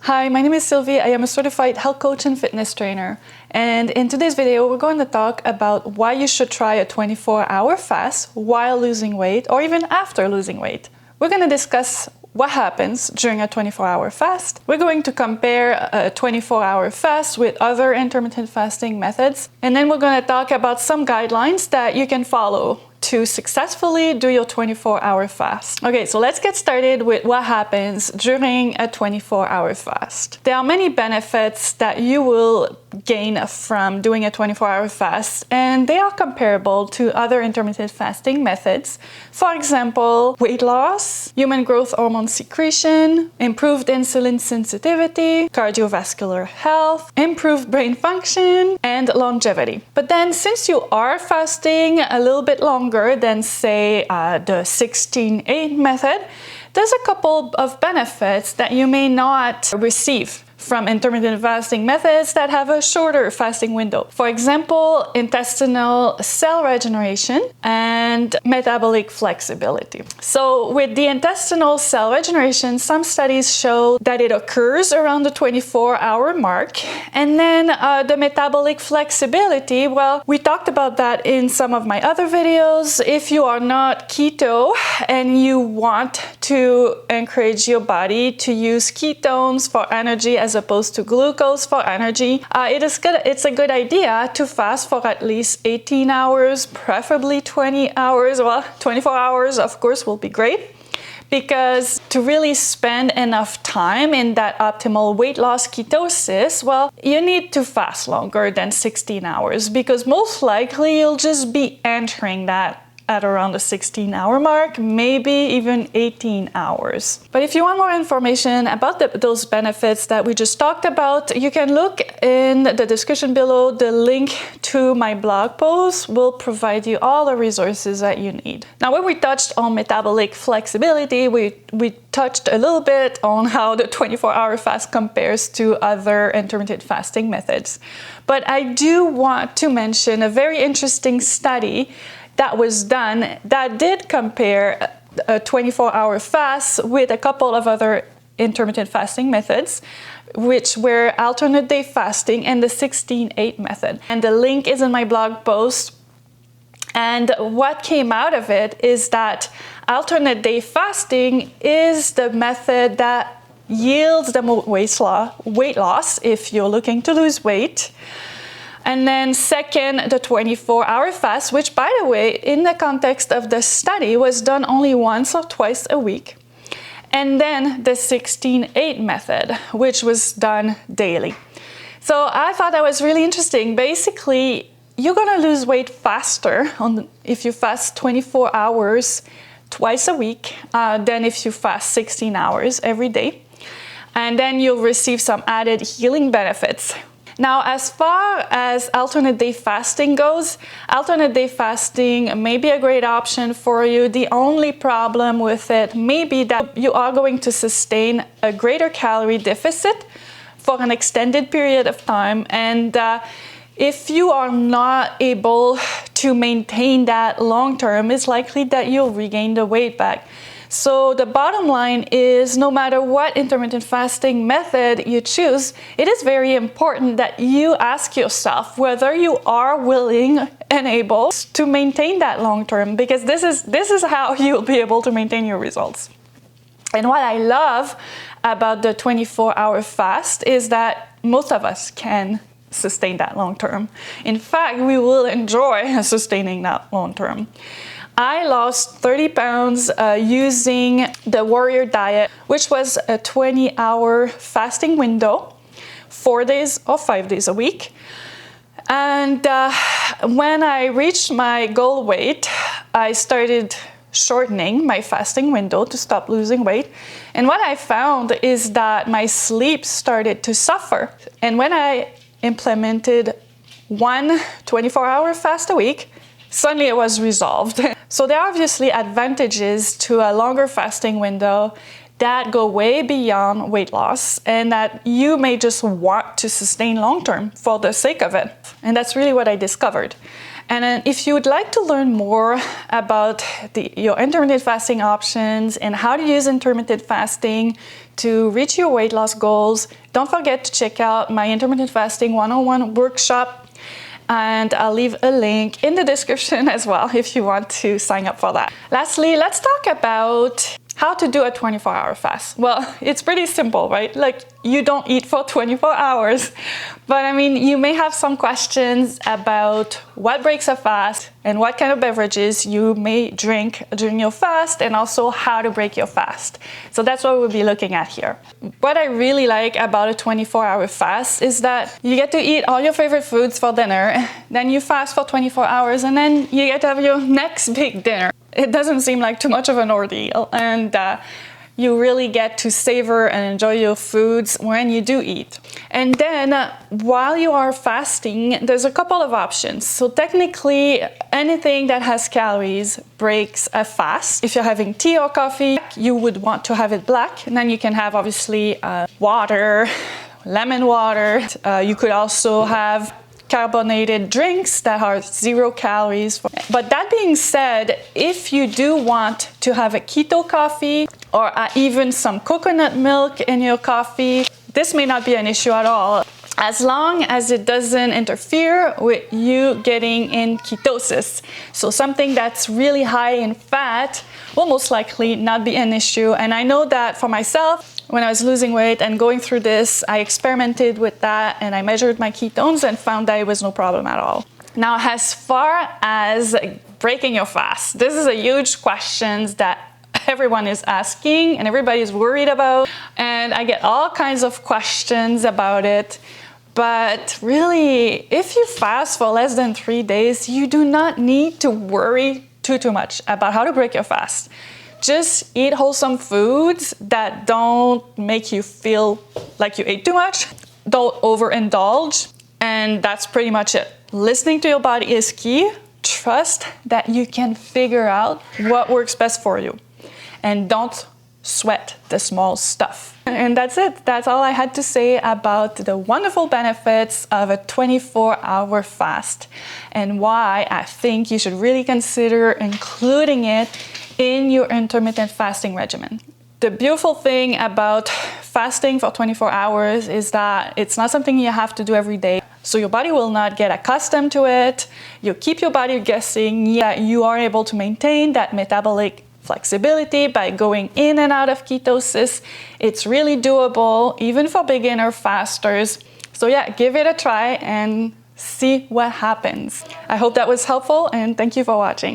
Hi, my name is Sylvie. I am a certified health coach and fitness trainer. And in today's video, we're going to talk about why you should try a 24-hour fast while losing weight or even after losing weight. We're going to discuss what happens during a 24-hour fast. We're going to compare a 24-hour fast with other intermittent fasting methods. And then we're going to talk about some guidelines that you can follow to successfully do your 24-hour fast. Okay, so let's get started with what happens during a 24-hour fast. There are many benefits that you will gain from doing a 24-hour fast, and they are comparable to other intermittent fasting methods. For example, weight loss, human growth hormone secretion, improved insulin sensitivity, cardiovascular health, improved brain function, and longevity. But then, since you are fasting a little bit longer than, say, the 16-8 method, there's a couple of benefits that you may not receive from intermittent fasting methods that have a shorter fasting window. For example, intestinal cell regeneration and metabolic flexibility. So with the intestinal cell regeneration, some studies show that it occurs around the 24-hour mark. And then the metabolic flexibility, well, we talked about that in some of my other videos. If you are not keto and you want to encourage your body to use ketones for energy as opposed to glucose for energy, it's a good idea to fast for at least 18 hours, preferably 20 hours. Well, 24 hours, of course, will be great, because to really spend enough time in that optimal weight loss ketosis, well, you need to fast longer than 16 hours, because most likely you'll just be entering that at around the 16-hour mark, maybe even 18 hours. But if you want more information about those benefits that we just talked about, you can look in the description below. The link to my blog post will provide you all the resources that you need. Now, when we touched on metabolic flexibility, we touched a little bit on how the 24-hour fast compares to other intermittent fasting methods. But I do want to mention a very interesting study that was done that did compare a 24-hour fast with a couple of other intermittent fasting methods, which were alternate day fasting and the 16-8 method. And the link is in my blog post. And what came out of it is that alternate day fasting is the method that yields the most weight loss if you're looking to lose weight. And then second, the 24-hour fast, which, by the way, in the context of the study, was done only once or twice a week. And then the 16-8 method, which was done daily. So I thought that was really interesting. Basically, you're going to lose weight faster if you fast 24 hours twice a week than if you fast 16 hours every day. And then you'll receive some added healing benefits. Now, as far as alternate day fasting goes, alternate day fasting may be a great option for you. The only problem with it may be that you are going to sustain a greater calorie deficit for an extended period of time. And if you are not able to maintain that long term, it's likely that you'll regain the weight back. So the bottom line is, no matter what intermittent fasting method you choose, it is very important that you ask yourself whether you are willing and able to maintain that long term, because this is how you'll be able to maintain your results. And what I love about the 24-hour fast is that most of us can sustain that long term. In fact, we will enjoy sustaining that long term. I lost 30 pounds using the Warrior Diet, which was a 20-hour fasting window, 4 days or 5 days a week. And when I reached my goal weight, I started shortening my fasting window to stop losing weight. And what I found is that my sleep started to suffer. And when I implemented one 24-hour fast a week, suddenly it was resolved. So there are obviously advantages to a longer fasting window that go way beyond weight loss and that you may just want to sustain long term for the sake of it. And that's really what I discovered. And then if you would like to learn more about your intermittent fasting options and how to use intermittent fasting to reach your weight loss goals. Don't forget to check out my intermittent fasting 101 workshop, and I'll leave a link in the description as well if you want to sign up for that. Lastly, let's talk about how to do a 24-hour fast. Well, it's pretty simple, right? Like, you don't eat for 24 hours. But I mean, you may have some questions about what breaks a fast and what kind of beverages you may drink during your fast, and also how to break your fast. So that's what we'll be looking at here. What I really like about a 24-hour fast is that you get to eat all your favorite foods for dinner, then you fast for 24 hours, and then you get to have your next big dinner. It doesn't seem like too much of an ordeal, and you really get to savor and enjoy your foods when you do eat. And then while you are fasting, there's a couple of options. So technically, anything that has calories breaks a fast. If you're having tea or coffee, you would want to have it black, and then you can have obviously water, lemon water. You could also have carbonated drinks that are 0 calories. But that being said, if you do want to have a keto coffee or even some coconut milk in your coffee, this may not be an issue at all, as long as it doesn't interfere with you getting in ketosis. So something that's really high in fat will most likely not be an issue. And I know that for myself, when I was losing weight and going through this, I experimented with that and I measured my ketones and found that it was no problem at all. Now, as far as breaking your fast, this is a huge question that everyone is asking and everybody is worried about. And I get all kinds of questions about it. But really, if you fast for less than 3 days, you do not need to worry too much about how to break your fast. Just eat wholesome foods that don't make you feel like you ate too much. Don't overindulge. And that's pretty much it. Listening to your body is key. Trust that you can figure out what works best for you. And don't sweat the small stuff. And that's it. That's all I had to say about the wonderful benefits of a 24-hour fast and why I think you should really consider including it in your intermittent fasting regimen. The beautiful thing about fasting for 24 hours is that it's not something you have to do every day. So your body will not get accustomed to it. You keep your body guessing that you are able to maintain that metabolic flexibility by going in and out of ketosis. It's really doable, even for beginner fasters. So yeah, give it a try and see what happens. I hope that was helpful, and thank you for watching.